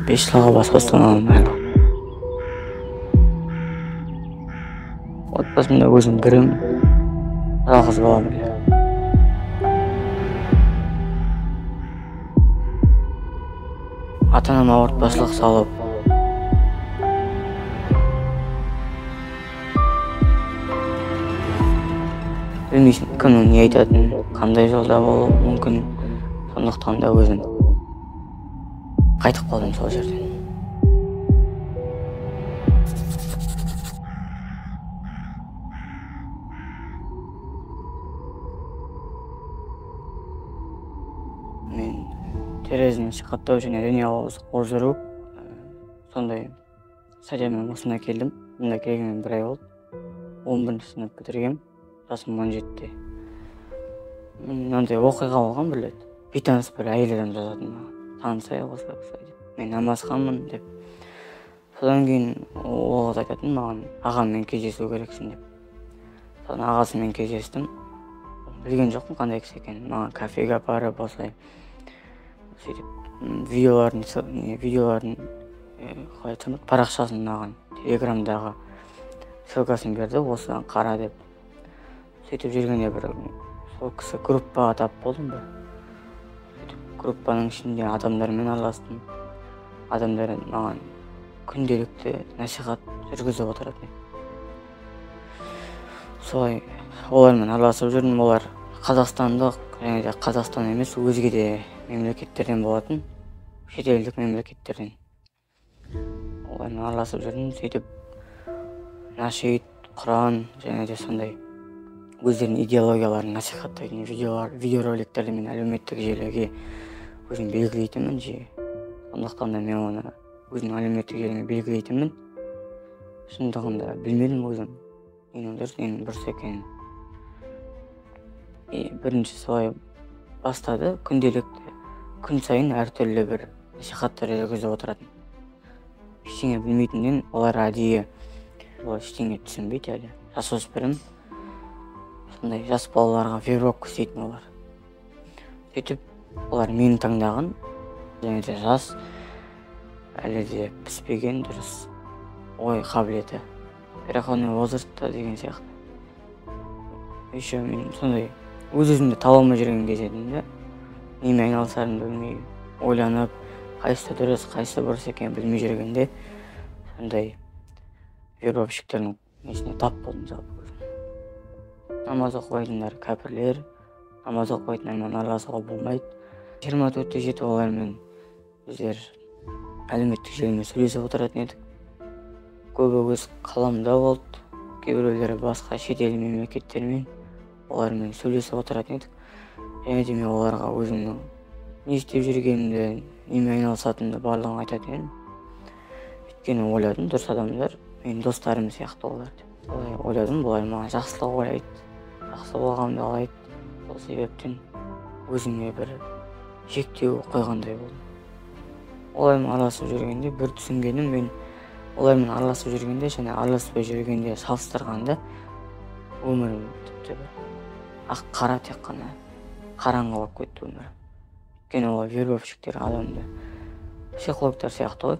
5 жылға бас бостандығынан айырылдым. Отбасымда өзім бірім, жалғыз балам бар. Ата-анам ауыртпашылық салып, білмейсің кімнің не айтатынын, қандай жолда болуы мүмкін. Сондықтан да өзім қайтып қалдым сол жерден. Мен терезені сипаттау және діни оқып жүру, сондай стадиямен осында келдім. Мұнда келгенмен 1 ай болды. 11 сынып бітіргем, жасым 17-те. Мынандай оқиға болған бір рет. Бейтаныс бір әйел адам жазатын маған. Танысайық осылай деп. Мен намазханмын деп. Содан кейін ол қыз айтатын маған, ағаммен кездесу керексің деп. Содан ағасымен кездестім. Білген жоқпын қандай кісі екенін. Маған кафеге апарып осылай сөйтіп видеолардың қалай айтсам, парақшасын маған телеграмдағы ссылкасын берді, осыдан қара деп. Сөйтіп жүргенде бір сол кісі группаға тап болдым бір. Группаның ішінде адамдармен араластым. Адамдар маған күнделікті насихат жүргізіп отырады. Солай олармен араласып жүрдім. Олар қазақстандық, және де Қазақстан емес, өзге де мемлекеттерден болатын, шетелдік мемлекеттерден. Олармен араласып жүрдім. Сөйтіп нашид, Құран және де сондай өздерінің идеологияларын насихаттайтын видеороликтерді мен әлеуметтік желіге өзім белгілейтінмін жиі. Сондықтан да мен оны өзім әлеуметтік желіге белгілейтінмін. Шындығында білмедім өзім ненің дұрыс, ненің бұрыс екенін. Бірінші солай бастады, күнделікті күн сайын әртүрлі бір насихаттар жүргізіп отыратын. Ештеңе білмейтінден олар әдейі ештеңе түсінбейді әлі. Жасөспірім, сондай жас балаларға вербовка істейтін олар. Сөйтіп олар мені таңдаған, және де жас, әлі де піспеген дұрыс ой қабілеті. Переходный возрастта деген сияқты. Еще мен сондай өз-өзімді таба алмай жүрген кездерімде, немен айналысарымды білмей, ойланып, қайсысы дұрыс, қайсысы бұрыс екенін білмей жүргенде, сондай вербовщиктердің несіне тап болдым жалпы өзім. Намаз оқымайтындар кәпірлер, намаз оқымайтындармен араласуға болмайды. 24-те жетіп олармен біздер әлеуметтік желімен сөйлесіп отыратын едік. Көбі өз қаламда болды, кейбіреулері басқа шетел мемлекеттермен олармен сөйлесіп отыратын едік. Және де мен оларға өзімнің не істеп жүргенімді, немен айналысатынымды барлығын айтатын едім. Өйткені ойладым, дұрыс адамдар менің достарым сияқты олар деп. Солай ойладым, бұлар маған жақсылық ойлайды, жақсы болғанымды қалайды. Сол себептен өзіме бір шектеу қойғандай болдым. Олармен араласып жүргенде бір түсінгенім, мен олармен араласып жүргенде және араласпай жүргенде салыстырғанда өмірім тіпті бір ақ қара, тек қана қараңғылап кетті өмірім. Өйткені олар вербовщиктер адамды, психологтар сияқты ғой,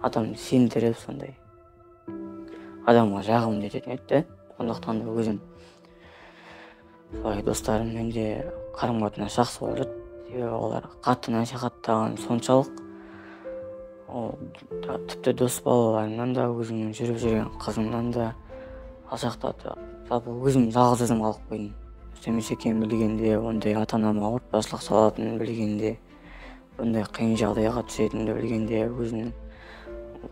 адамды сендіріп сондай адамға жағымды ететін еді. Сондықтан да өзім солай достарыммен де қарым-қатынас жақсы болып жүрді. Себебі олар қатты насихаттаған соншалық, тіпті дос балаларымнан да, өзімнің жүріп жүрген қызымнан да алшақтады. Жалпы өзім жалғыз өзім қалып қойдым. Емес екенін білгенде, ондай ата-анама ауыртпашылық салатынын білгенде, ондай қиын жағдайға түсетінімді білгенде, өзімнің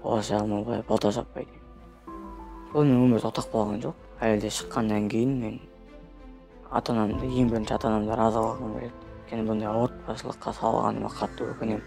болашағыма былай балта жаппайды. Ол мен өмір тоқтап қалған жоқ. Әлі де шыққаннан кейін мен ата-анамды, ең бірінші ата-анамды разы қылғым келеді. Өйткені бұндай ауыртпашылыққа салғаныма қатты өкінемін.